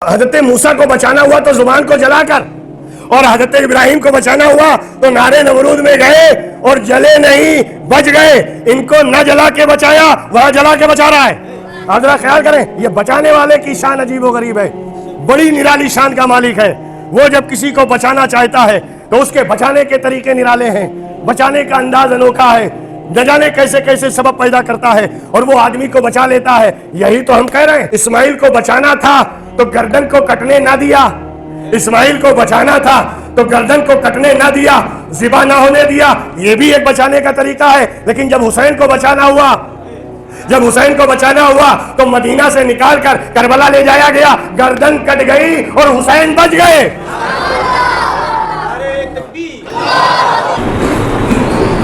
حضرت موسیٰ کو بچانا ہوا تو زبان کو جلا کر، اور حضرت ابراہیم کو بچانا ہوا تو نارے نمرود میں گئے اور جلے نہیں، بچ گئے۔ ان کو نہ جلا کے بچایا، وہاں جلا کے بچا رہا ہے۔ حضرت خیال کریں، یہ بچانے والے کی شان عجیب و غریب ہے، بڑی نرالی شان کا مالک ہے۔ وہ جب کسی کو بچانا چاہتا ہے تو اس کے بچانے کے طریقے نرالے ہیں، بچانے کا انداز انوکھا ہے، نہ جانے کیسے کیسے سبب پیدا کرتا ہے اور وہ آدمی کو بچا لیتا ہے۔ یہی تو ہم کہہ رہے ہیں، اسماعیل کو بچانا تھا تو گردن کو کٹنے نہ دیا، اسماعیل کو بچانا تھا تو گردن کو کٹنے نہ دیا، ذبح نہ ہونے دیا۔ یہ بھی ایک بچانے کا طریقہ ہے۔ لیکن جب حسین کو بچانا ہوا تو مدینہ سے نکال کر کربلا لے جایا گیا، گردن کٹ گئی اور حسین بچ گئے۔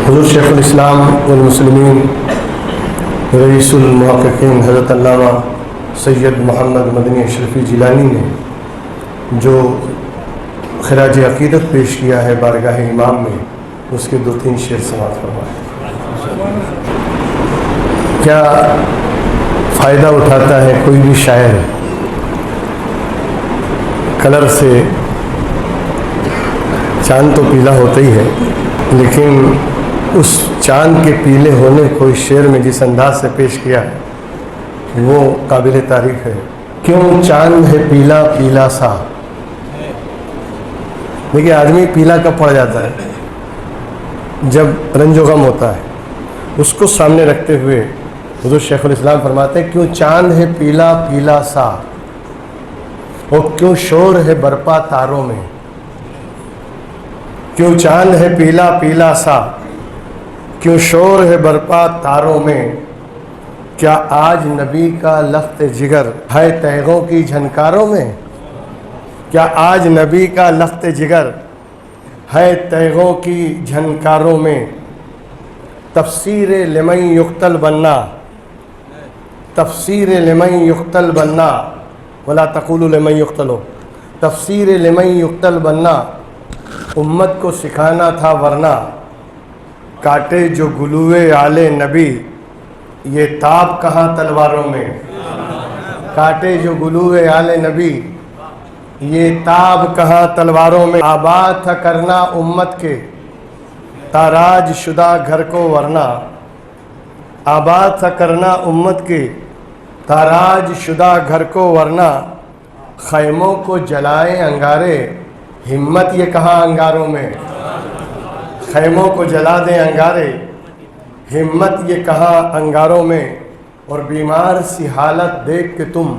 حضور شیخ الاسلام والمسلمین رئیس المحققین حضرت علامہ سید محمد مدنی اشرفی جیلانی نے جو خراج عقیدت پیش کیا ہے بارگاہ امام میں، اس کے 2-3 شعر سماعت فرمائیں۔ کیا فائدہ اٹھاتا ہے کوئی بھی شاعر کلر سے؟ چاند تو پیلا ہوتا ہی ہے، لیکن اس چاند کے پیلے ہونے کو اس شعر میں جس انداز سے پیش کیا ہے وہ قابل تعریف ہے۔ کیوں چاند ہے پیلا پیلا سا؟ دیکھیے، آدمی پیلا کب پڑ جاتا ہے؟ جب رنج و غم ہوتا ہے۔ اس کو سامنے رکھتے ہوئے حضور شیخ الاسلام فرماتے ہیں، کیوں چاند ہے پیلا پیلا سا، اور کیوں شور ہے برپا تاروں میں۔ کیوں چاند ہے پیلا پیلا سا، کیوں شور ہے برپا تاروں میں، کیا آج نبی کا لخت جگر ہے تیغوں کی جھنکاروں میں؟ کیا آج نبی کا لخت جگر ہے تیغوں کی جھنکاروں میں؟ تفسیر لمن یقتل بننا، تفسیر لمن یقتل بننا، ولا تقولوا لمن یقتل، تفسیر لمن یقتل بننا امت کو سکھانا تھا، ورنہ کاٹے جو گلوے آل نبی یہ تاب کہاں تلواروں میں۔ کاٹے جو گلوے آل نبی یہ تاب کہاں تلواروں میں۔ آباد تھا کرنا امت کے تاراج شدہ گھر کو، ورنہ آباد تھا کرنا امت کے تاراج شدہ گھر کو، ورنہ خیموں کو جلائے انگارے، ہمت یہ کہاں انگاروں میں۔ خیموں کو جلا دیں انگارے، ہمت یہ کہاں انگاروں میں۔ اور بیمار سی حالت دیکھ کے تم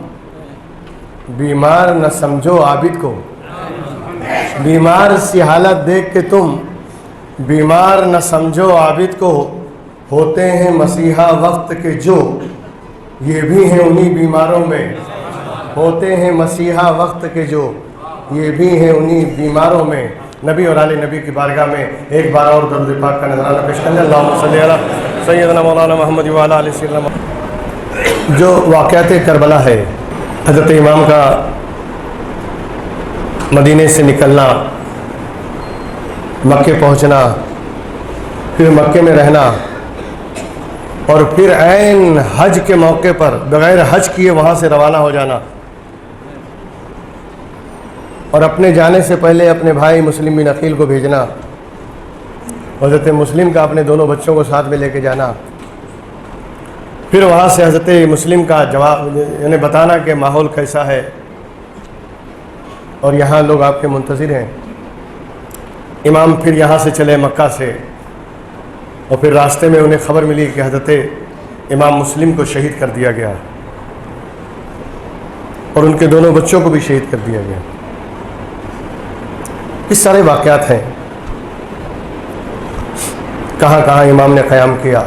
بیمار نہ سمجھو عابد کو، بیمار سی حالت دیکھ کے تم بیمار نہ سمجھو عابد کو، ہوتے ہیں مسیحا وقت کے جو یہ بھی ہیں انہی بیماروں میں۔ ہوتے ہیں مسیحا وقت کے جو یہ بھی ہیں انہی بیماروں میں۔ نبی اور آل نبی کی بارگاہ میں ایک بار اور درود پاک کا نذرانہ پیش کریں۔ اللہم صلی علی سیدنا مولانا محمد وعلی آل سیدنا محمد۔ جو واقعات کربلا ہے، حضرت امام کا مدینے سے نکلنا، مکے پہنچنا، پھر مکے میں رہنا، اور پھر عین حج کے موقع پر بغیر حج کیے وہاں سے روانہ ہو جانا، اور اپنے جانے سے پہلے اپنے بھائی مسلم بن عقیل کو بھیجنا، حضرت مسلم کا اپنے دونوں بچوں کو ساتھ میں لے کے جانا، پھر وہاں سے حضرت مسلم کا جواب یعنی بتانا کہ ماحول کیسا ہے اور یہاں لوگ آپ کے منتظر ہیں۔ امام پھر یہاں سے چلے مکہ سے، اور پھر راستے میں انہیں خبر ملی کہ حضرت امام مسلم کو شہید کر دیا گیا، اور ان کے دونوں بچوں کو بھی شہید کر دیا گیا۔ اس سارے واقعات ہیں، کہاں کہاں امام نے قیام کیا۔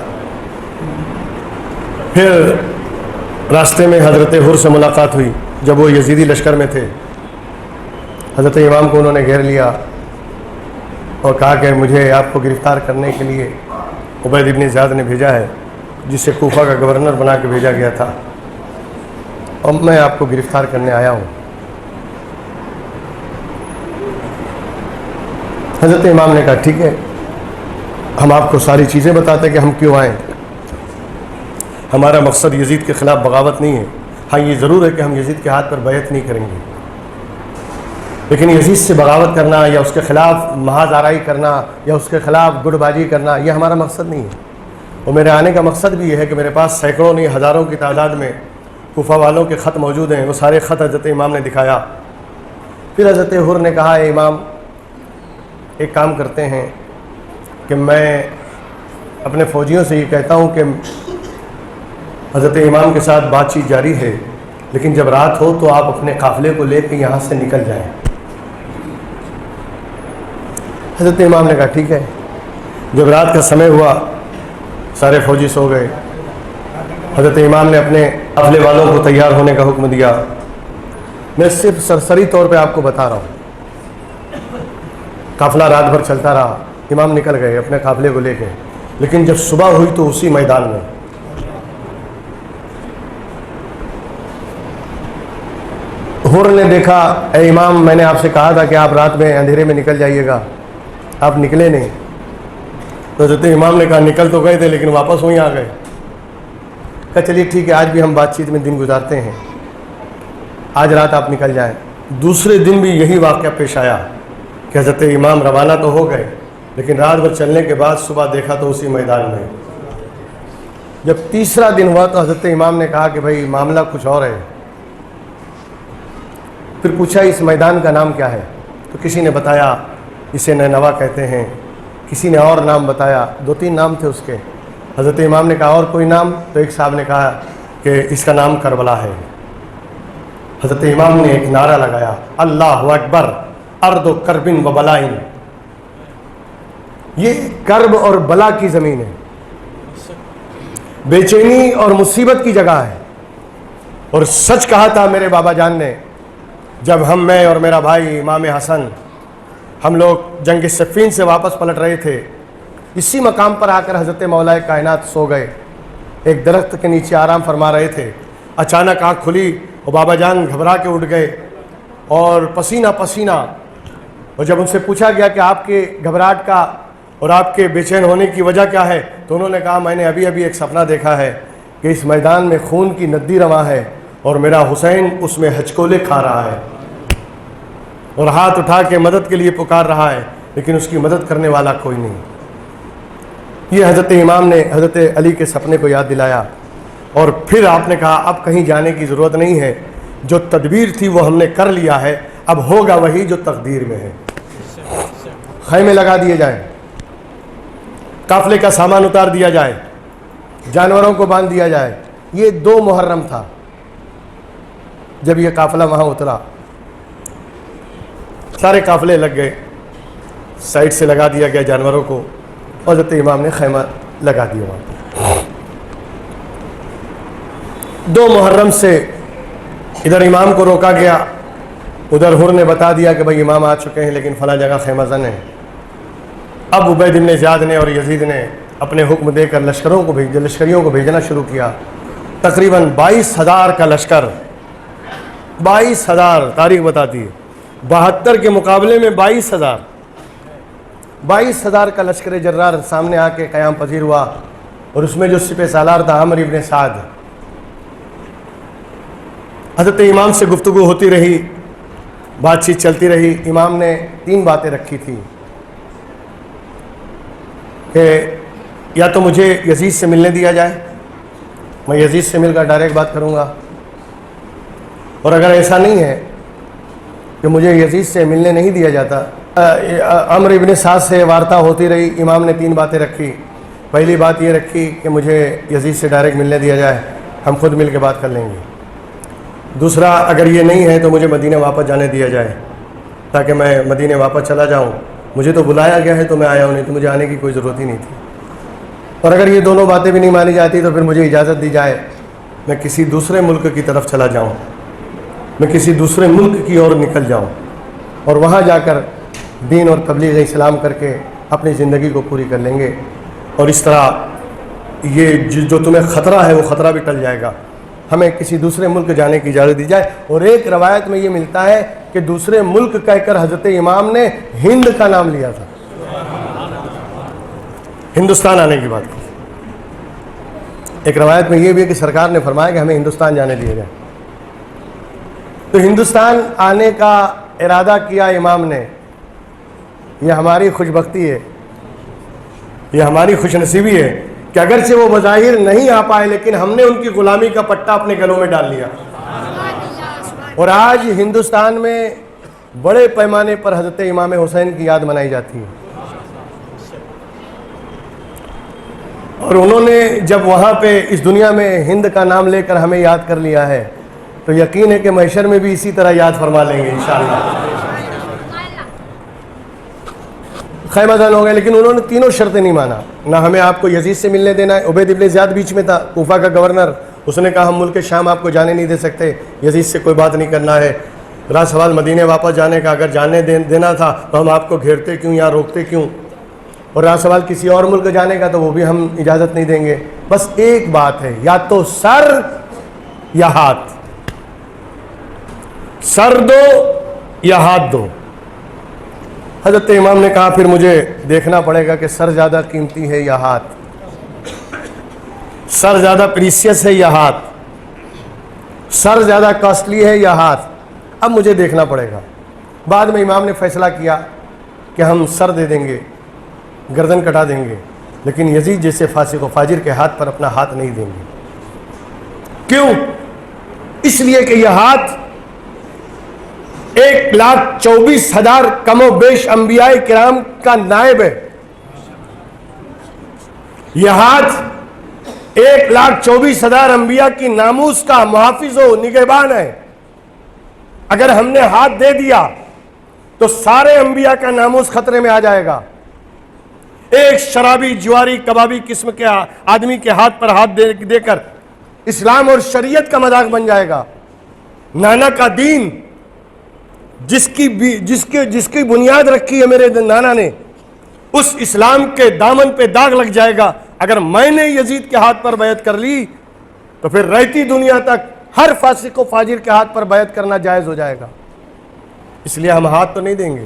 پھر راستے میں حضرت حر سے ملاقات ہوئی جب وہ یزیدی لشکر میں تھے۔ حضرت امام کو انہوں نے گھیر لیا اور کہا کہ مجھے آپ کو گرفتار کرنے کے لیے عبید بن زیاد نے بھیجا ہے، جسے کوفہ کا گورنر بنا کے بھیجا گیا تھا، اور میں آپ کو گرفتار کرنے آیا ہوں۔ حضرت امام نے کہا ٹھیک ہے، ہم آپ کو ساری چیزیں بتاتے کہ ہم کیوں آئیں۔ ہمارا مقصد یزید کے خلاف بغاوت نہیں ہے، ہاں یہ ضرور ہے کہ ہم یزید کے ہاتھ پر بیعت نہیں کریں گے، لیکن یزید سے بغاوت کرنا یا اس کے خلاف محاذ آرائی کرنا یا اس کے خلاف گڑ بازی کرنا یہ ہمارا مقصد نہیں ہے. اور میرے آنے کا مقصد بھی یہ ہے کہ میرے پاس سینکڑوں نہیں ہزاروں کی تعداد میں کوفہ والوں کے خط موجود ہیں. وہ سارے خط حضرت امام نے دکھایا. پھر حضرت حر نے کہا اے امام ایک کام کرتے ہیں کہ میں اپنے فوجیوں سے یہ کہتا ہوں کہ حضرت امام کے ساتھ بات چیت جاری ہے، لیکن جب رات ہو تو آپ اپنے قافلے کو لے کے یہاں سے نکل جائیں. حضرت امام نے کہا ٹھیک ہے. جب رات کا سمے ہوا سارے فوجی سو گئے. حضرت امام نے اپنے قافلے والوں کو تیار ہونے کا حکم دیا. میں صرف سرسری طور پہ آپ کو بتا رہا ہوں. قافلہ رات بھر چلتا رہا. امام نکل گئے اپنے قافلے کو لے کے، لیکن جب صبح ہوئی تو اسی میدان میں حر نے دیکھا اے امام میں نے آپ سے کہا تھا کہ آپ رات میں اندھیرے میں نکل جائیے گا، آپ نکلے نہیں. تو حضرت امام نے کہا نکل تو گئے تھے لیکن واپس وہیں آ گئے. کہا چلیے ٹھیک ہے آج بھی ہم بات چیت میں دن گزارتے ہیں، آج رات آپ نکل جائیں. دوسرے دن بھی یہی واقعہ پیش آیا کہ حضرت امام روانہ تو ہو گئے لیکن رات بھر چلنے کے بعد صبح دیکھا تو اسی میدان میں. جب تیسرا دن ہوا تو حضرت امام نے کہا کہ بھائی معاملہ کچھ اور ہے. پھر پوچھا اس میدان کا نام کیا ہے؟ تو کسی نے بتایا اسے نینوا کہتے ہیں، کسی نے اور نام بتایا، 2-3 نام تھے اس کے. حضرت امام نے کہا اور کوئی نام؟ تو ایک صاحب نے کہا کہ اس کا نام کربلا ہے. حضرت امام نے ایک نعرہ لگایا اللہ اکبر ارض و کربن و بلائن. یہ کرب اور بلا کی زمین ہے، بے چینی اور مصیبت کی جگہ ہے. اور سچ کہا تھا میرے بابا جان نے جب میں اور میرا بھائی امام حسن ہم لوگ جنگ صفین سے واپس پلٹ رہے تھے. اسی مقام پر آ کر حضرت مولا کائنات سو گئے. ایک درخت کے نیچے آرام فرما رہے تھے. اچانک آنکھ کھلی اور بابا جان گھبرا کے اٹھ گئے اور پسینہ پسینہ. اور جب ان سے پوچھا گیا کہ آپ کے گھبراہٹ کا اور آپ کے بے چین ہونے کی وجہ کیا ہے تو انہوں نے کہا میں نے ابھی ایک سپنا دیکھا ہے کہ اس میدان میں خون کی ندی رواں ہے اور میرا حسین اس میں ہچکولے کھا رہا ہے اور ہاتھ اٹھا کے مدد کے لیے پکار رہا ہے لیکن اس کی مدد کرنے والا کوئی نہیں. یہ حضرت امام نے حضرت علی کے سپنے کو یاد دلایا. اور پھر آپ نے کہا اب کہیں جانے کی ضرورت نہیں ہے، جو تدبیر تھی وہ ہم نے کر لیا ہے، اب ہوگا وہی جو تقدیر میں ہے. خیمے لگا دیے جائیں، قافلے کا سامان اتار دیا جائے، جانوروں کو باندھ دیا جائے. یہ 2 محرم تھا جب یہ قافلہ وہاں اترا. سارے قافلے لگ گئے، سائڈ سے لگا دیا گیا جانوروں کو. حضرت امام نے خیمہ لگا دیا وہاں. 2 محرم سے ادھر امام کو روکا گیا، ادھر حر نے بتا دیا کہ بھائی امام آ چکے ہیں لیکن فلاں جگہ خیمہ زن ہے. اب عبید بن زیاد نے اور یزید نے اپنے حکم دے کر لشکریوں کو بھیجنا شروع کیا. تقریباً 22,000 کا لشکر، 22,000 تاریخ بتاتی ہے، 72 کے مقابلے میں 22,000 کا لشکر جرار سامنے آ کے قیام پذیر ہوا. اور اس میں جو سپہ سالار تھا عمرو ابن سعد. حضرت امام سے گفتگو ہوتی رہی، بات چیت چلتی رہی. امام نے 3 باتیں رکھی تھی کہ یا تو مجھے یزید سے ملنے دیا جائے، میں یزید سے مل کر ڈائریکٹ بات کروں گا، اور اگر ایسا نہیں ہے کہ مجھے یزید سے ملنے نہیں دیا جاتا. عمرو ابن سعد سے وارتا ہوتی رہی. امام نے 3 باتیں رکھی. پہلی بات یہ رکھی کہ مجھے یزید سے ڈائریکٹ ملنے دیا جائے، ہم خود مل کے بات کر لیں گے. دوسرا اگر یہ نہیں ہے تو مجھے مدینہ واپس جانے دیا جائے تاکہ میں مدینہ واپس چلا جاؤں. مجھے تو بلایا گیا ہے تو میں آیا ہوں، نہیں تو مجھے آنے کی کوئی ضرورت ہی نہیں تھی. اور اگر یہ دونوں باتیں بھی نہیں مانی جاتی تو پھر مجھے اجازت دی جائے میں کسی دوسرے ملک کی طرف چلا جاؤں، میں کسی دوسرے ملک کی اور نکل جاؤں اور وہاں جا کر دین اور تبلیغ اسلام کر کے اپنی زندگی کو پوری کر لیں گے. اور اس طرح یہ جو تمہیں خطرہ ہے وہ خطرہ بھی ٹل جائے گا. ہمیں کسی دوسرے ملک جانے کی اجازت دی جائے. اور ایک روایت میں یہ ملتا ہے کہ دوسرے ملک کہہ کر حضرت امام نے ہند کا نام لیا تھا، ہندوستان آنے کی بات کی. ایک روایت میں یہ بھی ہے کہ سرکار نے فرمایا کہ ہمیں ہندوستان جانے دیا جائے. تو ہندوستان آنے کا ارادہ کیا امام نے، یہ ہماری خوش بختی ہے، یہ ہماری خوش نصیبی ہے کہ اگرچہ وہ بظاہر نہیں آ پائے لیکن ہم نے ان کی غلامی کا پٹا اپنے گلوں میں ڈال لیا، اور آج ہندوستان میں بڑے پیمانے پر حضرت امام حسین کی یاد منائی جاتی ہے۔ اور انہوں نے جب وہاں پہ اس دنیا میں ہند کا نام لے کر ہمیں یاد کر لیا ہے تو یقین ہے کہ محشر میں بھی اسی طرح یاد فرما لیں گے انشاءاللہ۔ خیمہ دان ہو گئے، لیکن انہوں نے تینوں شرطیں نہیں مانا، نہ ہمیں آپ کو یزید سے ملنے دینا ہے، عبید ابن زیاد بیچ میں تھا، کوفہ کا گورنر، اس نے کہا ہم ملک شام آپ کو جانے نہیں دے سکتے، یزید سے کوئی بات نہیں کرنا ہے۔ رہا سوال مدینے واپس جانے کا، اگر جانے دینا تھا تو ہم آپ کو گھیرتے کیوں یا روکتے کیوں، اور رہا سوال کسی اور ملک جانے کا تو وہ بھی ہم اجازت نہیں دیں گے۔ بس ایک بات ہے، یا تو سر یا ہاتھ، سر دو یا ہاتھ دو۔ حضرت امام نے کہا پھر مجھے دیکھنا پڑے گا کہ سر زیادہ قیمتی ہے یا ہاتھ، سر زیادہ پریشیس ہے یا ہاتھ، سر زیادہ کاسٹلی ہے یا ہاتھ، اب مجھے دیکھنا پڑے گا۔ بعد میں امام نے فیصلہ کیا کہ ہم سر دے دیں گے، گردن کٹا دیں گے، لیکن یزید جیسے فاسق و فاجر کے ہاتھ پر اپنا ہاتھ نہیں دیں گے۔ کیوں؟ اس لیے کہ یہ ہاتھ 1,24,000 کم و بیش انبیاء کرام کا نائب ہے، یہ ہاتھ 1,24,000 انبیاء کی ناموس کا محافظ و نگہبان ہے۔ اگر ہم نے ہاتھ دے دیا تو سارے انبیاء کا ناموس خطرے میں آ جائے گا۔ ایک شرابی جواری کبابی قسم کے آدمی کے ہاتھ پر ہاتھ دے کر اسلام اور شریعت کا مذاق بن جائے گا۔ نانا کا دین جس کی بنیاد رکھی ہے میرے نانا نے، اس اسلام کے دامن پہ داغ لگ جائے گا۔ اگر میں نے یزید کے ہاتھ پر بیعت کر لی تو پھر رہتی دنیا تک ہر فاسق و فاجر کے ہاتھ پر بیعت کرنا جائز ہو جائے گا۔ اس لیے ہم ہاتھ تو نہیں دیں گے،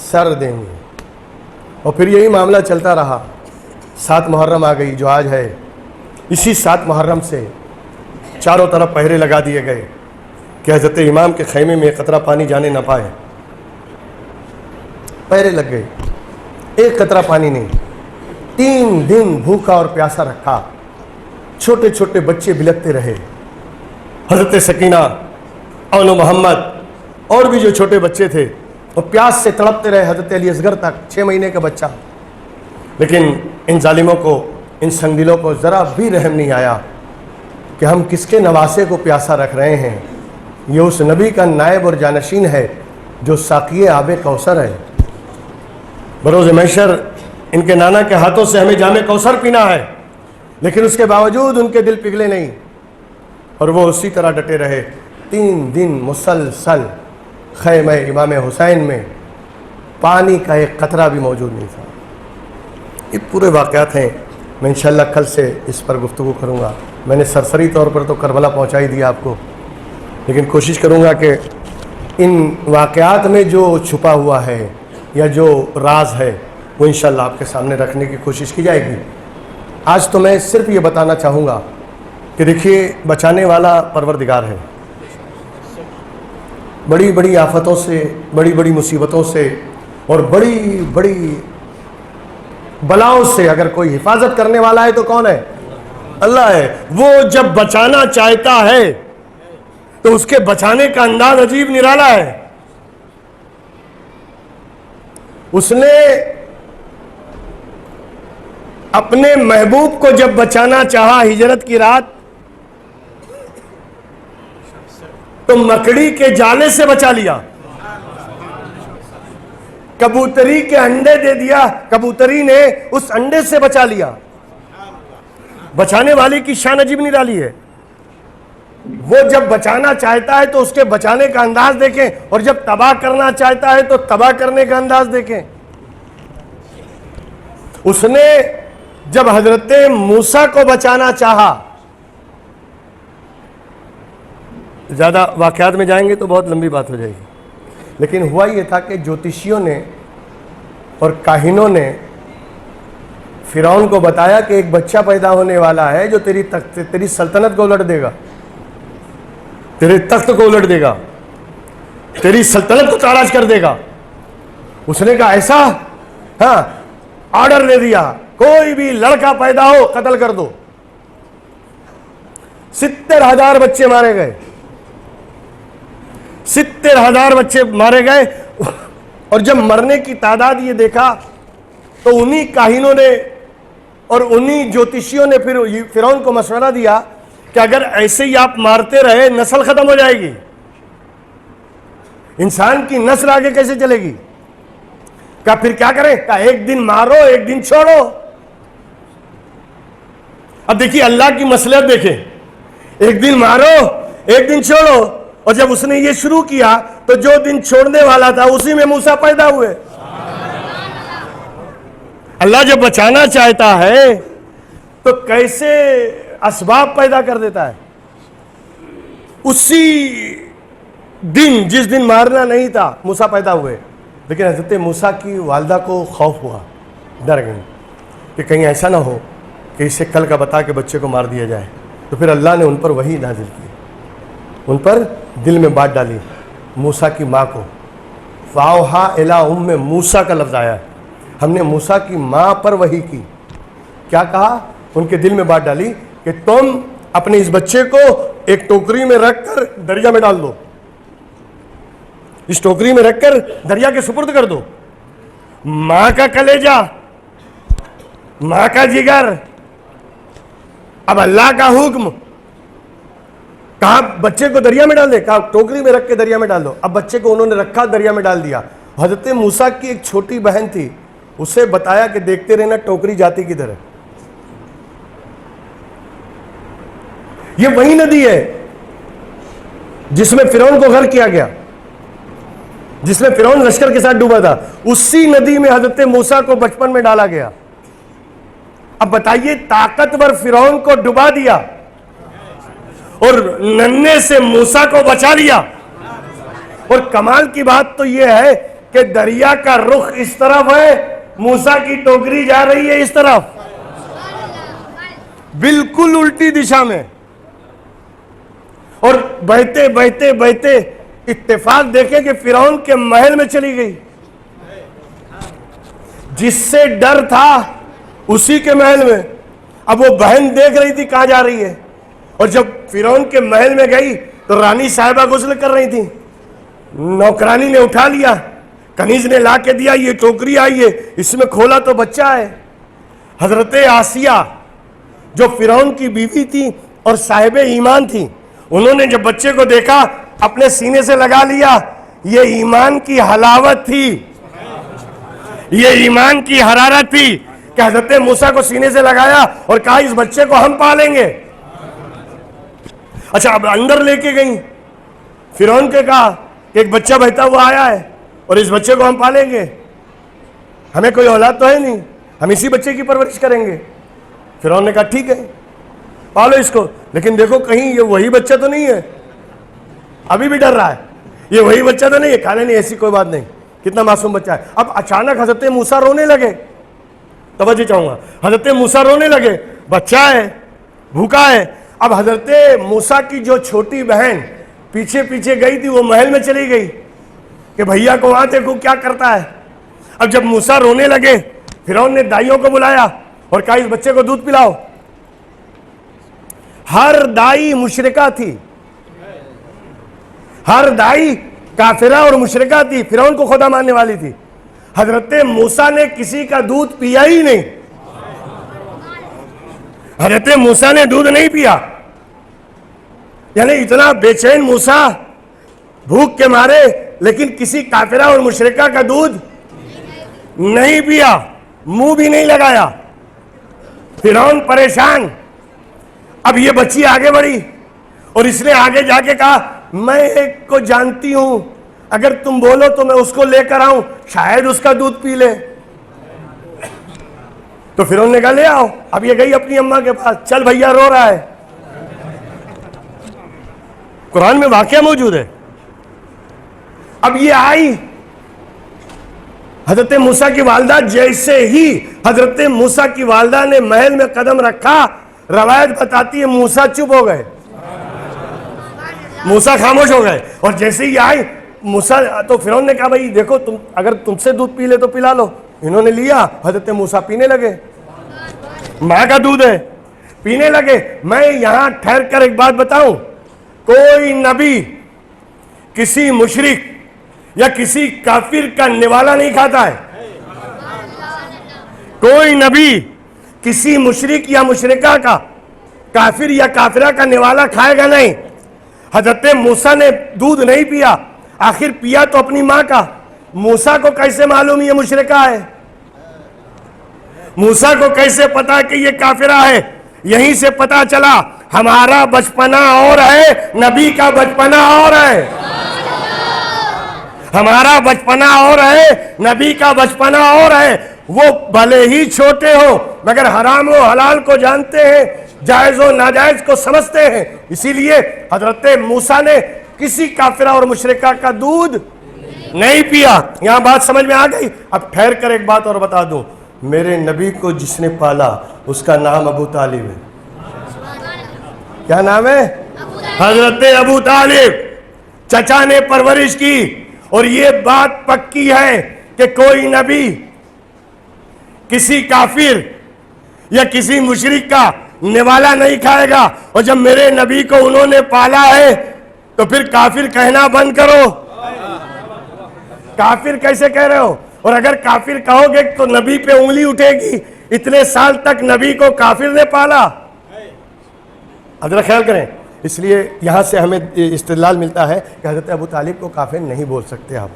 سر دیں گے۔ اور پھر یہی معاملہ چلتا رہا۔ 7 محرم آ گئی جو آج ہے، اسی 7 محرم سے چاروں طرف پہرے لگا دیے گئے کہ حضرت امام کے خیمے میں قطرہ پانی جانے نہ پائے۔ پہرے لگ گئے، ایک قطرہ پانی نہیں، 3 دن بھوکا اور پیاسا رکھا، چھوٹے چھوٹے بچے بلکتے رہے۔ حضرت سکینہ، اون و محمد اور بھی جو چھوٹے بچے تھے وہ پیاس سے تڑپتے رہے، حضرت علی اصغر تک 6 مہینے کا بچہ۔ لیکن ان ظالموں کو، ان سنگدلوں کو ذرا بھی رحم نہیں آیا کہ ہم کس کے نواسے کو پیاسا رکھ رہے ہیں۔ یہ اس نبی کا نائب اور جانشین ہے جو ساقی آب کوثر ہے۔ بروز محشر ان کے نانا کے ہاتھوں سے ہمیں جام کوثر پینا ہے، لیکن اس کے باوجود ان کے دل پگھلے نہیں اور وہ اسی طرح ڈٹے رہے۔ 3 دن مسلسل خیمہ امام حسین میں پانی کا ایک قطرہ بھی موجود نہیں تھا۔ یہ پورے واقعات ہیں، میں انشاءاللہ کل سے اس پر گفتگو کروں گا۔ میں نے سرسری طور پر تو کربلا پہنچا ہی دیا آپ کو، لیکن کوشش کروں گا کہ ان واقعات میں جو چھپا ہوا ہے یا جو راز ہے وہ انشاءاللہ آپ کے سامنے رکھنے کی کوشش کی جائے گی۔ آج تو میں صرف یہ بتانا چاہوں گا کہ دیکھیے بچانے والا پروردگار ہے۔ بڑی بڑی آفتوں سے، بڑی بڑی مصیبتوں سے اور بڑی بڑی بلاؤں سے اگر کوئی حفاظت کرنے والا ہے تو کون ہے؟ اللہ ہے۔ وہ جب بچانا چاہتا ہے تو اس کے بچانے کا انداز عجیب نرالا ہے۔ اس نے اپنے محبوب کو جب بچانا چاہا ہجرت کی رات تو مکڑی کے جالے سے بچا لیا، کبوتری کے انڈے دے دیا، کبوتری نے اس انڈے سے بچا لیا۔ بچانے والے کی شان عجیب نرالی ہے۔ وہ جب بچانا چاہتا ہے تو اس کے بچانے کا انداز دیکھیں، اور جب تباہ کرنا چاہتا ہے تو تباہ کرنے کا انداز دیکھیں۔ اس نے جب حضرت موسیٰ کو بچانا چاہا، زیادہ واقعات میں جائیں گے تو بہت لمبی بات ہو جائے گی، لیکن ہوا یہ تھا کہ جوتشیوں نے اور کاہنوں نے فرعون کو بتایا کہ ایک بچہ پیدا ہونے والا ہے جو تیری سلطنت کو الٹ دے گا، تیرے تخت کو الٹ دے گا۔ تیری سلطنت کو تاراج کر دے گا. اس نے کہا ایسا؟ ہاں. آرڈر دے دیا کوئی بھی لڑکا پیدا ہو قتل کر دو. 70,000 بچے مارے گئے. 70,000 بچے مارے گئے. اور جب مرنے کی تعداد یہ دیکھا تو انہی کاہنوں نے اور انہی جوتشیوں نے پھر فرعون کو مشورہ دیا کہ اگر ایسے ہی آپ مارتے رہے نسل ختم ہو جائے گی, انسان کی نسل آگے کیسے چلے گی. کہا پھر کیا کریں؟ کہا ایک دن مارو ایک دن چھوڑو. اب دیکھیے اللہ کی مصلحت دیکھیں, ایک دن مارو ایک دن چھوڑو. اور جب اس نے یہ شروع کیا تو جو دن چھوڑنے والا تھا اسی میں موسیٰ پیدا ہوئے. اللہ جب بچانا چاہتا ہے تو کیسے اسباب پیدا کر دیتا ہے. اسی دن جس دن مارنا نہیں تھا موسیٰ پیدا ہوئے. لیکن حضرت موسیٰ کی والدہ کو خوف ہوا, ڈر گئی کہ کہیں ایسا نہ ہو کہ اسے کل کا بتا کے بچے کو مار دیا جائے. تو پھر اللہ نے ان پر وحی نازل کی, ان پر دل میں بات ڈالی موسیٰ کی ماں کو. فَأَوْحَىٰ إِلَىٰ أُمِّ موسیٰ کا لفظ آیا ہے. ہم نے موسیٰ کی ماں پر وحی کی. کیا کہا؟ ان کے دل میں بات ڈالی کہ تم اپنے اس بچے کو ایک ٹوکری میں رکھ کر دریا میں ڈال دو. اس ٹوکری میں رکھ کر دریا کے سپرد کر دو. ماں کا کلیجہ, ماں کا جگر, اب اللہ کا حکم. کہا بچے کو دریا میں ڈال دے, کہا ٹوکری میں رکھ کے دریا میں ڈال دو. اب بچے کو انہوں نے رکھا, دریا میں ڈال دیا. حضرت موسیٰ کی ایک چھوٹی بہن تھی, اسے بتایا کہ دیکھتے رہنا ٹوکری جاتی کدھر ہے. یہ وہی ندی ہے جس میں فرعون کو غرق کیا گیا, جس میں فرعون لشکر کے ساتھ ڈوبا تھا. اسی ندی میں حضرت موسیٰ کو بچپن میں ڈالا گیا. اب بتائیے, طاقتور فرعون کو ڈبا دیا اور ننھے سے موسیٰ کو بچا لیا. اور کمال کی بات تو یہ ہے کہ دریا کا رخ اس طرف ہے, موسیٰ کی ٹوکری جا رہی ہے اس طرف, بالکل الٹی دشا میں. اور بہتے بہتے بہتے اتفاق دیکھیں کہ فرعون کے محل میں چلی گئی. جس سے ڈر تھا اسی کے محل میں. اب وہ بہن دیکھ رہی تھی کہاں جا رہی ہے, اور جب فرعون کے محل میں گئی تو رانی صاحبہ غسل کر رہی تھی. نوکرانی نے اٹھا لیا, کنیز نے لا کے دیا, یہ ٹوکری آئی ہے, اس میں کھولا تو بچہ ہے. حضرت آسیہ جو فرعون کی بیوی تھی اور صاحب ایمان تھی, انہوں نے جب بچے کو دیکھا اپنے سینے سے لگا لیا. یہ ایمان کی حلاوت تھی, یہ ایمان کی حرارت تھی کہ حضرت موسیٰ کو سینے سے لگایا اور کہا اس بچے کو ہم پالیں گے. اچھا, اب اندر لے کے گئیں, فرعون کے کہا کہ ایک بچہ بہتا ہوا آیا ہے اور اس بچے کو ہم پالیں گے, ہمیں کوئی اولاد تو ہے نہیں, ہم اسی بچے کی پرورش کریں گے. فرعون نے کہا ٹھیک ہے پالو اس کو, لیکن دیکھو کہیں یہ وہی بچہ تو نہیں ہے. ابھی بھی ڈر رہا ہے, یہ وہی بچہ تو نہیں ہے. کہا نہیں ایسی کوئی بات نہیں, کتنا معصوم بچہ ہے. اب اچانک حضرت موسیٰ رونے لگے. توجہ چاہوں گا, حضرت موسیٰ رونے لگے, بچہ ہے, بھوکا ہے. اب حضرت موسیٰ کی جو چھوٹی بہن پیچھے پیچھے گئی تھی وہ محل میں چلی گئی کہ بھیا کو وہاں دیکھو کیا کرتا ہے. اب جب موسیٰ رونے لگے, فرعون نے دائیوں کو بلایا اور کہا اس بچے کو دودھ پلاؤ. ہر دائی مشرکہ تھی, ہر دائی کافرہ اور مشرکہ تھی, فرعون کو خدا ماننے والی تھی. حضرت موسیٰ نے کسی کا دودھ پیا ہی نہیں. حضرت موسیٰ نے دودھ نہیں پیا. یعنی اتنا بے چین موسیٰ, بھوک کے مارے, لیکن کسی کافرہ اور مشرکہ کا دودھ نہیں پیا, منہ بھی نہیں لگایا. فرعون پریشان. اب یہ بچی آگے بڑھی اور اس نے آگے جا کے کہا میں ایک کو جانتی ہوں, اگر تم بولو تو میں اس کو لے کر آؤں, شاید اس کا دودھ پی لے. تو فرعون نے کہا لے آؤ. اب یہ گئی اپنی اماں کے پاس, چل بھیا رو رہا ہے. قرآن میں واقعہ موجود ہے. اب یہ آئی حضرت موسیٰ کی والدہ, جیسے ہی حضرت موسیٰ کی والدہ نے محل میں قدم رکھا, روایت بتاتی ہے موسیٰ چپ ہو گئے, موسیٰ خاموش ہو گئے. اور جیسے ہی آئی موسیٰ تو فرعون نے کہا بھائی دیکھو تم اگر تم سے دودھ پی لے تو پلا لو. انہوں نے لیا, حضرت موسیٰ پینے لگے, ماں کا دودھ ہے, پینے لگے. میں یہاں ٹھہر کر ایک بات بتاؤں, کوئی نبی کسی مشرک یا کسی کافر کا نوالا نہیں کھاتا ہے. کوئی نبی کسی مشرک یا مشرکہ کا, کافر یا کافرہ کا نوالا کھائے گا نہیں. حضرت موسیٰ نے دودھ نہیں پیا, آخر پیا تو اپنی ماں کا. موسیٰ کو کیسے معلوم یہ مشرکہ ہے؟ موسیٰ کو کیسے پتا کہ یہ کافرہ ہے؟ یہیں سے پتا چلا ہمارا بچپنا اور ہے, نبی کا بچپنا اور ہے. ہمارا بچپنا اور ہے, نبی کا بچپنا اور ہے. وہ بھلے ہی چھوٹے ہو مگر حرام و حلال کو جانتے ہیں, جائز و ناجائز کو سمجھتے ہیں. اسی لیے حضرت موسیٰ نے کسی کافرہ اور مشرکہ کا دودھ نہیں پیا. یہاں بات سمجھ میں آ گئی؟ اب ٹھہر کر ایک بات اور بتا دوں, میرے نبی کو جس نے پالا اس کا نام ابو طالب ہے. کیا نام ہے؟ حضرت ابو طالب. چچا نے پرورش کی, اور یہ بات پکی ہے کہ کوئی نبی کسی کافر یا کسی مشرک کا نوالا نہیں کھائے گا. اور جب میرے نبی کو انہوں نے پالا ہے تو پھر کافر کہنا بند کرو. کافر کیسے کہہ رہے ہو؟ اور اگر کافر کہو گے تو نبی پہ انگلی اٹھے گی. اتنے سال تک نبی کو کافر نے پالا. حضرت خیال کریں. اس لیے یہاں سے ہمیں استدلال ملتا ہے کہ حضرت ابو طالب کو کافر نہیں بول سکتے آپ,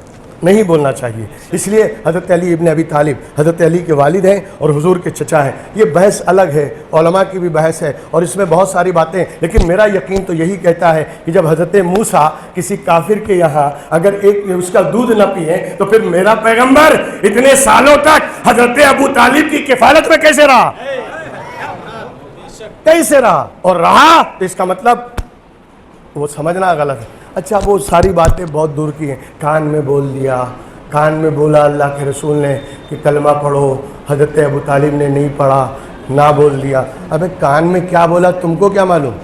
نہیں بولنا چاہیے. اس لیے حضرت علی ابن ابی طالب حضرت علی کے والد ہیں اور حضور کے چچا ہیں. یہ بحث الگ ہے, علماء کی بھی بحث ہے اور اس میں بہت ساری باتیں, لیکن میرا یقین تو یہی کہتا ہے کہ جب حضرت موسیٰ کسی کافر کے یہاں اگر ایک اس کا دودھ نہ پیے تو پھر میرا پیغمبر اتنے سالوں تک حضرت ابو طالب کی کفالت میں کیسے رہا؟ کیسے رہا؟ اور رہا تو اس کا مطلب وہ سمجھنا غلط ہے. اچھا وہ ساری باتیں بہت دور کی ہیں. کان میں بول دیا, کان میں بولا اللہ کے رسول نے کہ کلمہ پڑھو, حضرت ابو طالب نے نہیں پڑھا, نہ بول دیا. ابے کان میں کیا بولا تم کو کیا معلوم؟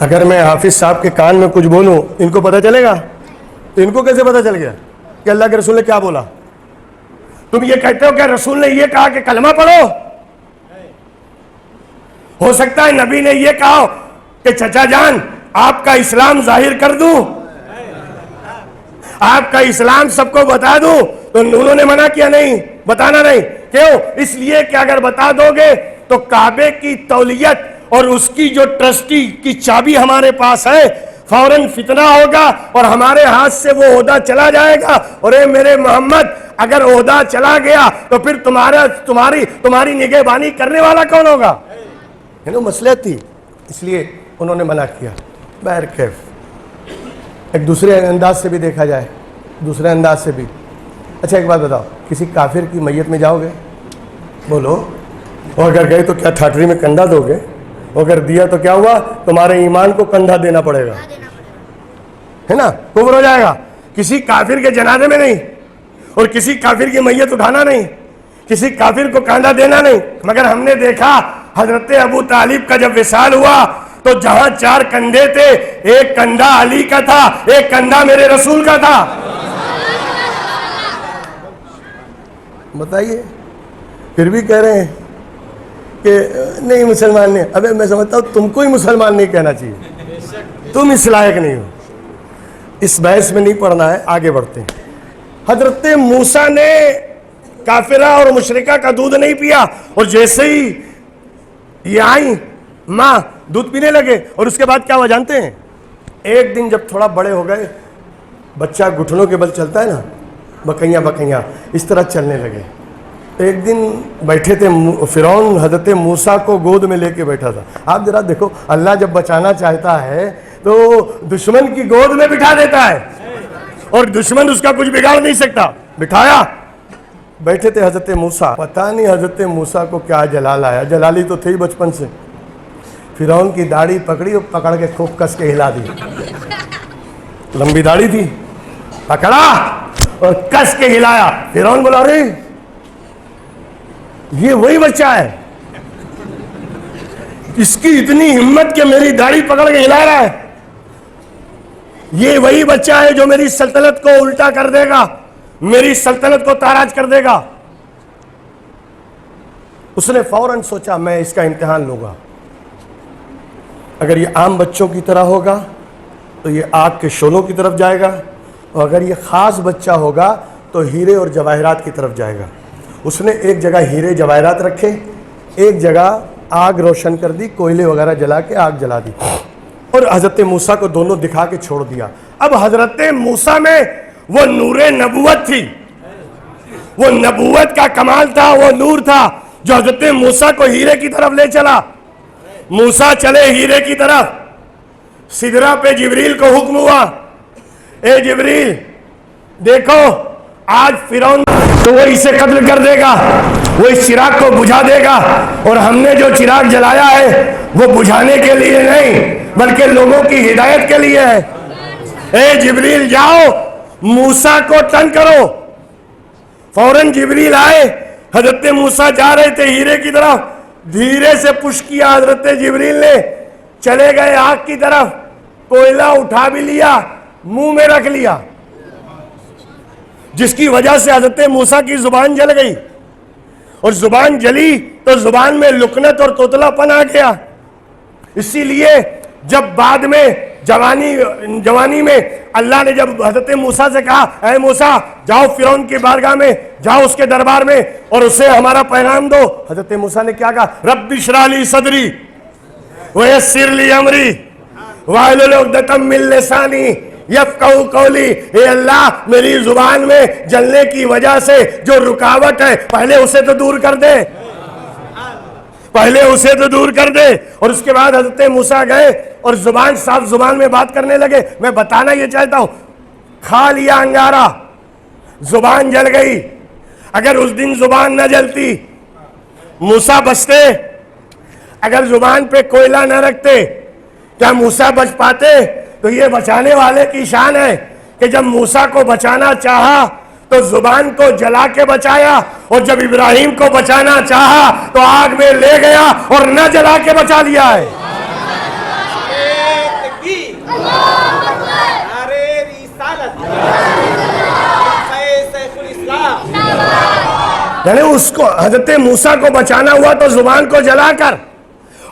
اگر میں حافظ صاحب کے کان میں کچھ بولوں ان کو پتہ چلے گا؟ تو ان کو کیسے پتہ چل گیا کہ اللہ کے رسول نے کیا بولا؟ تم یہ کہتے ہو کہ رسول نے یہ کہا کہ کلمہ پڑھو. ہو سکتا ہے نبی نے یہ کہا کہ چچا جان آپ کا اسلام ظاہر کر دوں, آپ کا اسلام سب کو بتا دوں, تو انہوں نے منع کیا نہیں, بتانا نہیں. کیوں؟ اس لیے کہ اگر بتا دو گے تو کعبے کی تولیت اور اس کی جو ٹرسٹی کی چابی ہمارے پاس ہے, فوراً فتنہ ہوگا اور ہمارے ہاتھ سے وہ عہدہ چلا جائے گا. اور اے میرے محمد اگر عہدہ چلا گیا تو پھر تمہاری نگہبانی کرنے والا کون ہوگا؟ مصلحت تھی, اس لیے انہوں نے منع کیا. بہر کیف ایک دوسرے انداز سے بھی دیکھا جائے, دوسرے انداز سے بھی. اچھا ایک بات بتاؤ, کسی کافر کی میت میں جاؤ گے؟ بولو. اور اگر گئے تو کیا ٹھاٹری میں کنڈا دو گے؟ اگر دیا تو کیا ہوا؟ تمہارے ایمان کو کندھا دینا پڑے گا, ہے نا, کفر ہو جائے گا. کسی کافر کے جنازے میں نہیں, اور کسی کافر کی میت اٹھانا نہیں, کسی کافر کو کندھا دینا نہیں. مگر ہم نے دیکھا حضرت ابو طالب کا جب وصال ہوا تو جہاں 4 کندھے تھے, ایک کندھا علی کا تھا, ایک کندھا میرے رسول کا تھا. بتائیے, پھر بھی کہہ رہے ہیں کہ نہیں مسلمان نہیں. ابے میں سمجھتا ہوں تم کو ہی مسلمان نہیں کہنا چاہیے, تم اس لائق نہیں ہو. اس بحث میں نہیں پڑھنا ہے, آگے بڑھتے ہیں. حضرت موسیٰ نے کافرہ اور مشرکہ کا دودھ نہیں پیا, اور جیسے ہی یہ آئیں ماں دودھ پینے لگے. اور اس کے بعد کیا ہوا جانتے ہیں؟ ایک دن جب تھوڑا بڑے ہو گئے, بچہ گھٹنوں کے بل چلتا ہے نا, بکیاں اس طرح چلنے لگے. ایک دن بیٹھے تھے فرعون حضرت موسیٰ کو گود میں لے کے بیٹھا تھا. آپ ذرا دیکھو, اللہ جب بچانا چاہتا ہے تو دشمن کی گود میں بٹھا دیتا ہے, اور دشمن اس کا کچھ بگاڑ نہیں سکتا. بٹھایا, بیٹھے تھے حضرت موسیٰ. پتہ نہیں حضرت موسیٰ کو کیا جلال آیا, جلالی تو تھے ہی بچپن سے. فرعون کی داڑھی پکڑی اور پکڑ کے خوب کس کے ہلا دی. لمبی داڑھی تھی, پکڑا اور کس کے ہلایا. فرعون بولا ارے یہ وہی بچہ ہے, اس کی اتنی ہمت کہ میری داڑھی پکڑ کے ہلا رہا ہے. یہ وہی بچہ ہے جو میری سلطنت کو الٹا کر دے گا، میری سلطنت کو تاراج کر دے گا۔ اس نے فوراً سوچا میں اس کا امتحان لوں گا، اگر یہ عام بچوں کی طرح ہوگا تو یہ آگ کے شعلوں کی طرف جائے گا، اور اگر یہ خاص بچہ ہوگا تو ہیرے اور جواہرات کی طرف جائے گا۔ اس نے ایک جگہ ہیرے جواہرات رکھے، ایک جگہ آگ روشن کر دی، کوئلے وغیرہ جلا کے آگ جلا دی، اور حضرت موسیٰ کو دونوں دکھا کے چھوڑ دیا۔ اب حضرت موسیٰ میں وہ نور نبوت تھی، وہ نبوت کا کمال تھا، وہ نور تھا جو حضرت موسیٰ کو ہیرے کی طرف لے چلا۔ موسیٰ چلے ہیرے کی طرف، سدرہ پہ جبریل کو حکم ہوا، اے جبریل دیکھو آج فرعون تو وہ اسے قتل کر دے گا، وہ اس چراغ کو بجھا دے گا، اور ہم نے جو چراغ جلایا ہے وہ بجھانے کے لیے نہیں بلکہ لوگوں کی ہدایت کے لیے ہے۔ اے جبریل جاؤ موسیٰ کو تنگ کرو۔ فوراً جبریل آئے، حضرت موسیٰ جا رہے تھے ہیرے کی طرف، دھیرے سے پش کیا حضرت جبریل نے، چلے گئے آگ کی طرف، کوئلہ اٹھا بھی لیا، منہ میں رکھ لیا، جس کی وجہ سے حضرت موسیٰ کی زبان جل گئی، اور زبان جلی تو زبان میں لکنت اور توتلا پن آ گیا۔ اسی لیے جب بعد میں جوانی میں اللہ نے جب حضرت موسیٰ سے کہا اے موسیٰ جاؤ فرعون کی بارگاہ میں، جاؤ اس کے دربار میں اور اسے ہمارا پیغام دو، حضرت موسیٰ نے کیا کہا؟ رب اشرح لی صدری ویسر لی امری واحلل عقدۃ من لسانی یفقہوا قولی۔ اے اللہ میری زبان میں جلنے کی وجہ سے جو رکاوٹ ہے پہلے اسے تو دور کر دے، پہلے اسے تو دور کر دے۔ اور اس کے بعد حضرت موسیٰ گئے اور زبان صاف زبان میں بات کرنے لگے۔ میں بتانا یہ چاہتا ہوں، کھا لیا انگارہ، زبان جل گئی۔ اگر اس دن زبان نہ جلتی، موسیٰ بچتے، اگر زبان پہ کوئلہ نہ رکھتے، کیا موسیٰ بچ پاتے؟ تو یہ بچانے والے کی شان ہے کہ جب موسیٰ کو بچانا چاہا تو زبان کو جلا کے بچایا، اور جب ابراہیم کو بچانا چاہا تو آگ میں لے گیا اور نہ جلا کے بچا لیا ہے۔ یعنی اس کو حضرت موسیٰ کو بچانا ہوا تو زبان کو جلا کر،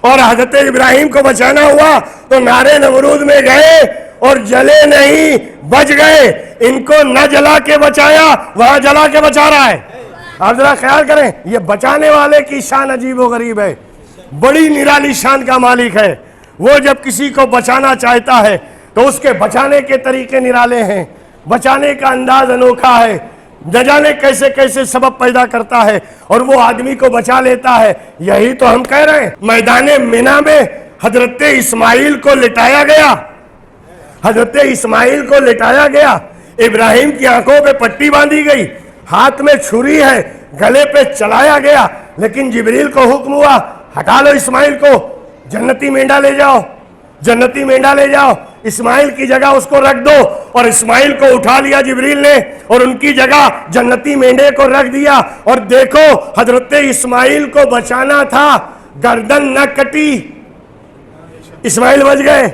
اور حضرت ابراہیم کو بچانا ہوا تو نارے نمرود میں گئے اور جلے نہیں، بچ گئے۔ ان کو نہ جلا کے بچایا، وہاں جلا کے بچا رہا ہے۔ آپ ذرا خیال کریں، یہ بچانے والے کی شان عجیب و غریب ہے، بڑی نرالی شان کا مالک ہے۔ وہ جب کسی کو بچانا چاہتا ہے تو اس کے بچانے کے طریقے نرالے ہیں، بچانے کا انداز انوکھا ہے، نہ جانے کیسے کیسے سبب پیدا کرتا ہے اور وہ آدمی کو بچا لیتا ہے۔ یہی تو ہم کہہ رہے ہیں، میدان مینا میں حضرت اسماعیل کو لٹایا گیا، حضرت اسماعیل کو لٹایا گیا، ابراہیم کی آنکھوں پہ پٹی باندھی گئی، ہاتھ میں چھری ہے، گلے پہ چلایا گیا، لیکن جبریل کو حکم ہوا ہٹا لو اسماعیل کو، جنتی مینڈا لے جاؤ، جنتی مینڈا لے جاؤ، اسماعیل کی جگہ اس کو رکھ دو۔ اور اسماعیل کو اٹھا لیا جبریل نے اور ان کی جگہ جنتی مینڈے کو رکھ دیا۔ اور دیکھو حضرت اسماعیل کو بچانا تھا، گردن نہ کٹی، اسماعیل بچ گئے،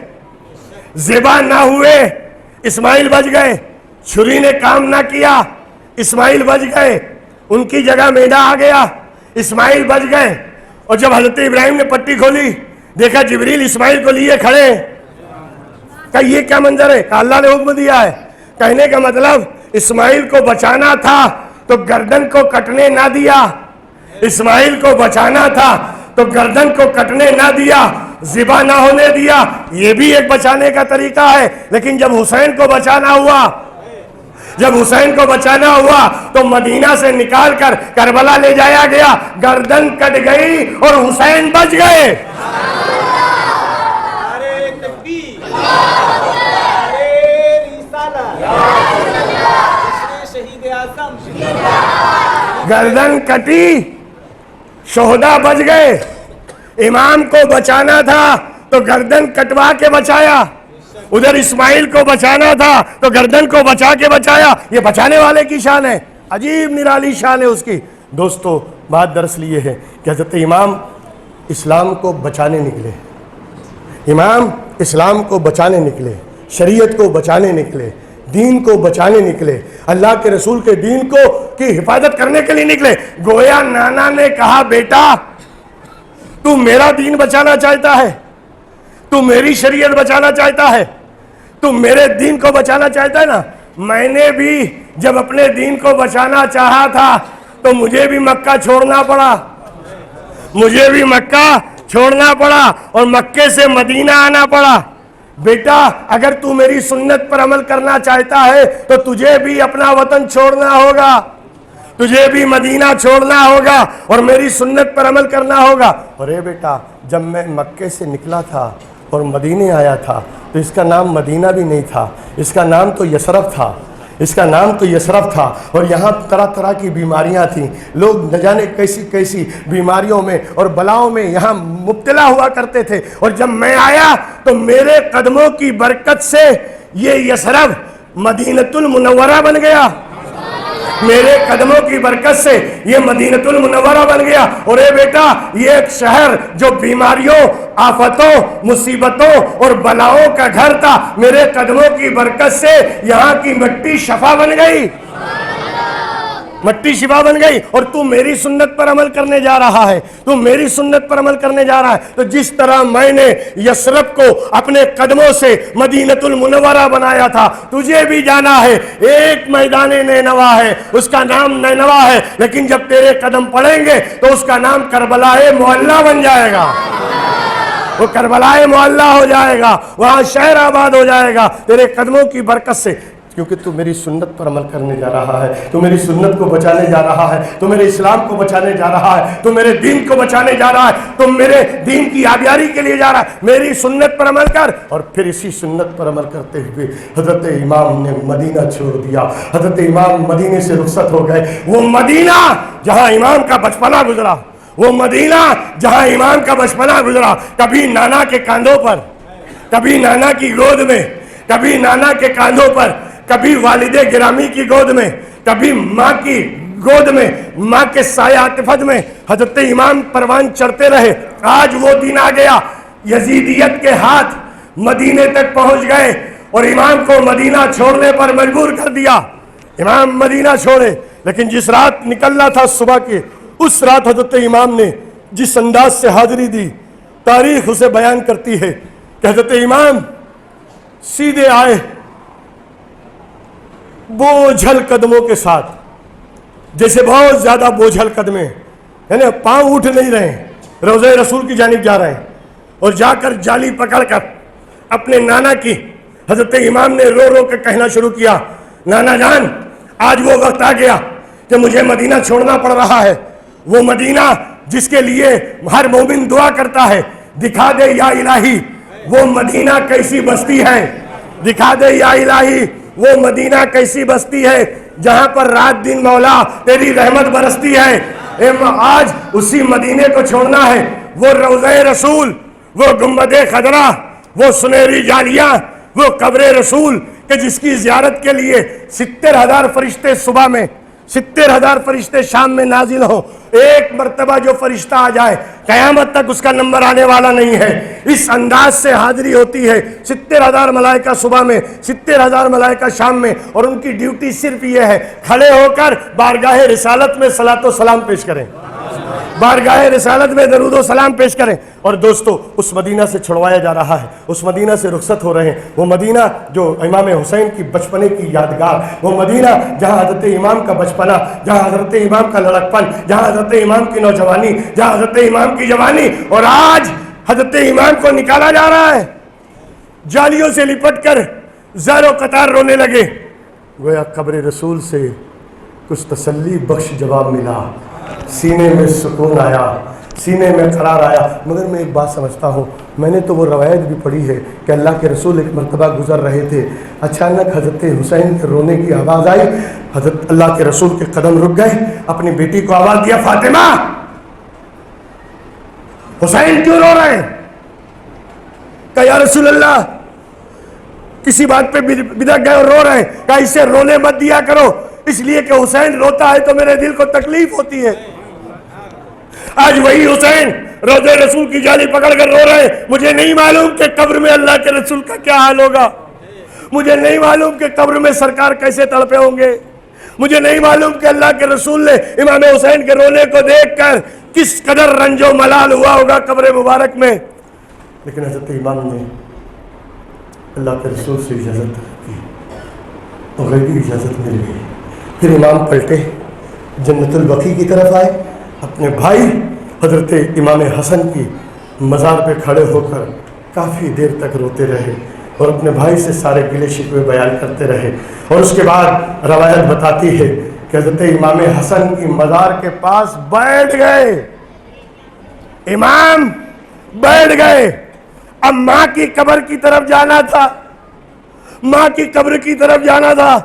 ذبح نہ ہوئے، اسماعیل بچ گئے، چھری نے کام نہ کیا، اسماعیل بچ گئے، ان کی جگہ مینڈا آ گیا، اسماعیل بچ گئے۔ اور جب حضرت ابراہیم نے پٹی کھولی، دیکھا جبریل اسماعیل کو لیے کھڑے ہیں، کہ یہ کیا منظر ہے؟ کہ اللہ نے حکم دیا ہے۔ کہنے کا مطلب اسماعیل کو بچانا تھا تو گردن کو کٹنے نہ دیا، اسماعیل کو بچانا تھا تو گردن کو کٹنے نہ دیا، ذبح نہ ہونے دیا۔ یہ بھی ایک بچانے کا طریقہ ہے۔ لیکن جب حسین کو بچانا ہوا، جب حسین کو بچانا ہوا تو مدینہ سے نکال کر کربلا لے جایا گیا، گردن کٹ گئی اور حسین بچ گئے۔ گردن کٹی، شہداء بچ گئے۔ امام کو بچانا تھا تو گردن کٹوا کے بچایا، ادھر اسماعیل کو بچانا تھا تو گردن کو بچا کے بچایا۔ یہ بچانے والے کی شان ہے، عجیب نرالی شان ہے اس کی۔ دوستو بات دراصل یہ ہے کہ حضرت امام اسلام کو بچانے نکلے، امام اسلام کو بچانے نکلے، شریعت کو بچانے نکلے، دین کو بچانے نکلے، اللہ کے رسول کے دین کو کی حفاظت کرنے کے لیے نکلے۔ گویا نانا نے کہا بیٹا تو میرا دین بچانا چاہتا ہے، تو میری شریعت بچانا چاہتا ہے، تو میرے دین کو بچانا چاہتا ہے نا، میں نے بھی جب اپنے دین کو بچانا چاہا تھا تو مجھے بھی مکہ چھوڑنا پڑا، مجھے بھی مکہ چھوڑنا پڑا اور مکے سے مدینہ آنا پڑا۔ بیٹا اگر تو میری سنت پر عمل کرنا چاہتا ہے تو تجھے بھی اپنا وطن چھوڑنا ہوگا، تجھے بھی مدینہ چھوڑنا ہوگا اور میری سنت پر عمل کرنا ہوگا۔ اور اے بیٹا جب میں مکے سے نکلا تھا اور مدینے آیا تھا تو اس کا نام مدینہ بھی نہیں تھا، اس کا نام تو یثرب تھا، اس کا نام تو یثرب تھا، اور یہاں طرح طرح کی بیماریاں تھیں، لوگ نہ جانے کیسی کیسی بیماریوں میں اور بلاؤں میں یہاں مبتلا ہوا کرتے تھے، اور جب میں آیا تو میرے قدموں کی برکت سے یہ یثرب مدینۃ المنورہ بن گیا، میرے قدموں کی برکت سے یہ مدینۃ المنورہ بن گیا۔ اور اے بیٹا یہ ایک شہر جو بیماریوں، آفتوں، مصیبتوں اور بلاؤں کا گھر تھا، میرے قدموں کی برکت سے یہاں کی مٹی شفا بن گئی، مٹی شفا بن گئی، اور تو میری سنت پر عمل کرنے جا رہا ہے، تو میری سنت پر عمل کرنے جا رہا ہے۔ تو جس طرح میں نے یثرب کو اپنے قدموں سے مدینۃ المنورہ بنایا تھا، تجھے بھی جانا ہے۔ ایک میدان نینوا ہے، اس کا نام نینوا ہے، لیکن جب تیرے قدم پڑیں گے تو اس کا نام کربلا معلیٰ بن جائے گا، وہ کربلا معلیٰ ہو جائے گا، وہاں شہر آباد ہو جائے گا تیرے قدموں کی برکت سے، کیونکہ تو میری سنت پر عمل کرنے جا رہا ہے، تو میری سنت کو بچانے جا رہا ہے، تو میرے اسلام کو بچانے جا رہا ہے، تو میرے دین کو بچانے جا رہا ہے، تو میرے دین کی آبیاری کے لیے جا رہا ہے، میری سنت پر عمل کر۔ اور پھر اسی سنت پر عمل کرتے ہوئے حضرت امام نے مدینہ چھوڑ دیا، حضرت امام مدینے سے رخصت ہو گئے، وہ مدینہ جہاں امام کا بچپنا گزرا، وہ مدینہ جہاں امام کا بچپنا گزرا، کبھی نانا کے کاندھوں پر، کبھی نانا کی گود میں، کبھی نانا کے کاندھوں پر، کبھی والد گرامی کی گود میں، کبھی ماں کی گود میں، ماں کے سایہ عاطفت میں حضرت امام پروان چڑھتے رہے۔ آج وہ دن آ گیا، یزیدیت کے ہاتھ مدینے تک پہنچ گئے اور امام کو مدینہ چھوڑنے پر مجبور کر دیا۔ امام مدینہ چھوڑے، لیکن جس رات نکلنا تھا صبح کے، اس رات حضرت امام نے جس انداز سے حاضری دی، تاریخ اسے بیان کرتی ہے کہ حضرت امام سیدھے آئے بوجھل قدموں کے ساتھ، جیسے بہت زیادہ بوجھل قدمیں، یعنی پاؤں اٹھ نہیں رہے ہیں، روضہ رسول کی جانب جا رہے ہیں، اور جا کر جالی پکڑ کر اپنے نانا کی حضرت امام نے رو رو کے کہنا شروع کیا، نانا جان آج وہ وقت آ گیا کہ مجھے مدینہ چھوڑنا پڑ رہا ہے، وہ مدینہ جس کے لیے ہر مومن دعا کرتا ہے، دکھا دے یا الہی وہ مدینہ کیسی بستی ہے، دکھا دے یا الہی وہ مدینہ کیسی بستی ہے جہاں پر رات دن مولا تیری رحمت برستی ہے۔ آج اسی مدینے کو چھوڑنا ہے، وہ روضہ رسول، وہ گنبد خضرا، وہ سنہری جالیاں، وہ قبر رسول کہ جس کی زیارت کے لیے 70,000 فرشتے صبح میں، 70,000 فرشتے شام میں نازل ہوں، ایک مرتبہ جو فرشتہ آ جائے قیامت تک اس کا نمبر آنے والا نہیں ہے، اس انداز سے حاضری ہوتی ہے۔ 70,000 ملائکہ صبح میں، 70,000 ملائکہ شام میں، اور ان کی ڈیوٹی صرف یہ ہے کھڑے ہو کر بارگاہ رسالت میں صلاۃ و سلام پیش کریں، بارگاہ رسالت میں درود و سلام پیش کریں۔ اور دوستو اس مدینہ سے چھڑوایا جا رہا ہے، اس مدینہ سے رخصت ہو رہے ہیں، وہ مدینہ جو امام حسین کی بچپنے کی یادگار، وہ مدینہ جہاں حضرت امام کا بچپنا، جہاں حضرت امام کا لڑکپن، جہاں حضرت امام کی نوجوانی، جہاں حضرت امام کی جوانی، اور آج حضرت امام کو نکالا جا رہا ہے، جالیوں سے لپٹ کر زار و قطار رونے لگے۔ گویا قبر رسول سے کچھ تسلی بخش جواب ملا، سینے میں سکون آیا، سینے میں قرار آیا۔ مگر میں ایک بات سمجھتا ہوں، میں نے تو وہ روایت بھی پڑھی ہے کہ اللہ کے رسول ایک مرتبہ گزر رہے تھے، اچانک حضرت حسین کے رونے کی آواز آئی، حضرت اللہ کے رسول کے قدم رک گئے، اپنی بیٹی کو آواز دیا، فاطمہ حسین کیوں رو رہے ہیں؟ کہا یا رسول اللہ کسی بات پہ بدک گئے اور رو رہے ہیں، کہا اسے رونے مت دیا کرو، اس لیے کہ حسین روتا ہے تو میرے دل کو تکلیف ہوتی ہے۔ آج وہی حسین روضہ رسول کی جالی پکڑ کر رو رہے ہیں، مجھے نہیں معلوم کہ قبر میں اللہ کے رسول کا کیا حال ہوگا، مجھے نہیں معلوم کہ قبر میں سرکار کیسے تڑپے ہوں گے، مجھے نہیں معلوم کہ اللہ کے رسول نے امام حسین کے رونے کو دیکھ کر کس قدر رنج و ملال ہوا ہوگا قبر مبارک میں، لیکن حضرت امام نے اللہ کے رسول سے اجازت کی اور غیبی اجازت مل گئی۔ پھر امام پلٹے، جنت البقیع کی طرف آئے، اپنے بھائی حضرت امام حسن کی مزار پہ کھڑے ہو کر کافی دیر تک روتے رہے اور اپنے بھائی سے سارے گلے شکوے بیان کرتے رہے، اور اس کے بعد روایت بتاتی ہے کہ حضرت امام حسن کی مزار کے پاس بیٹھ گئے، امام بیٹھ گئے۔ اب ماں کی قبر کی طرف جانا تھا، ماں کی قبر کی طرف جانا تھا۔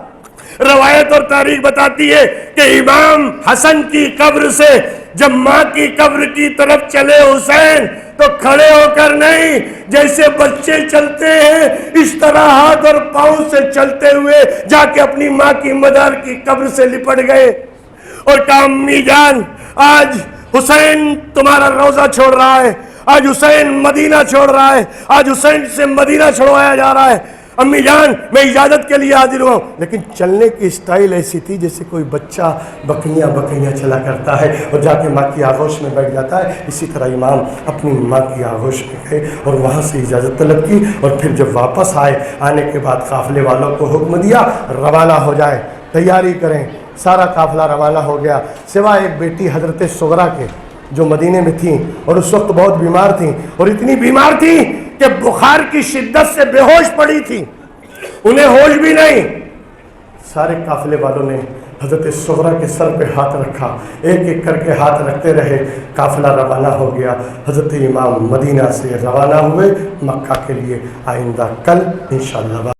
روایت اور تاریخ بتاتی ہے کہ امام حسن کی قبر سے جب ماں کی قبر کی طرف چلے حسین تو کھڑے ہو کر نہیں، جیسے بچے چلتے ہیں اس طرح ہاتھ اور پاؤں سے چلتے ہوئے جا کے اپنی ماں کی مزار کی قبر سے لپٹ گئے اور کہا امی جان آج حسین تمہارا روزہ چھوڑ رہا ہے، آج حسین مدینہ چھوڑ رہا ہے، آج حسین سے مدینہ چھڑوایا جا رہا ہے، امی جان میں اجازت کے لیے حاضر ہوا ہوں۔ لیکن چلنے کی اسٹائل ایسی تھی جیسے کوئی بچہ بکریاں چلا کرتا ہے اور جا کے ماں کی آغوش میں بیٹھ جاتا ہے، اسی طرح امام اپنی ماں کی آغوش میں گئے اور وہاں سے اجازت طلب کی، اور پھر جب واپس آئے، آنے کے بعد قافلے والوں کو حکم دیا روانہ ہو جائیں، تیاری کریں۔ سارا قافلہ روانہ ہو گیا سوائے ایک بیٹی حضرت صغرا کے جو مدینے میں تھیں اور اس وقت بہت بیمار تھیں، اور اتنی بیمار تھیں کہ بخار کی شدت سے بے ہوش پڑی تھی، انہیں ہوش بھی نہیں۔ سارے قافلے والوں نے حضرت صغرا کے سر پہ ہاتھ رکھا، ایک ایک کر کے ہاتھ رکھتے رہے، قافلہ روانہ ہو گیا۔ حضرت امام مدینہ سے روانہ ہوئے مکہ کے لیے۔ آئندہ کل انشاءاللہ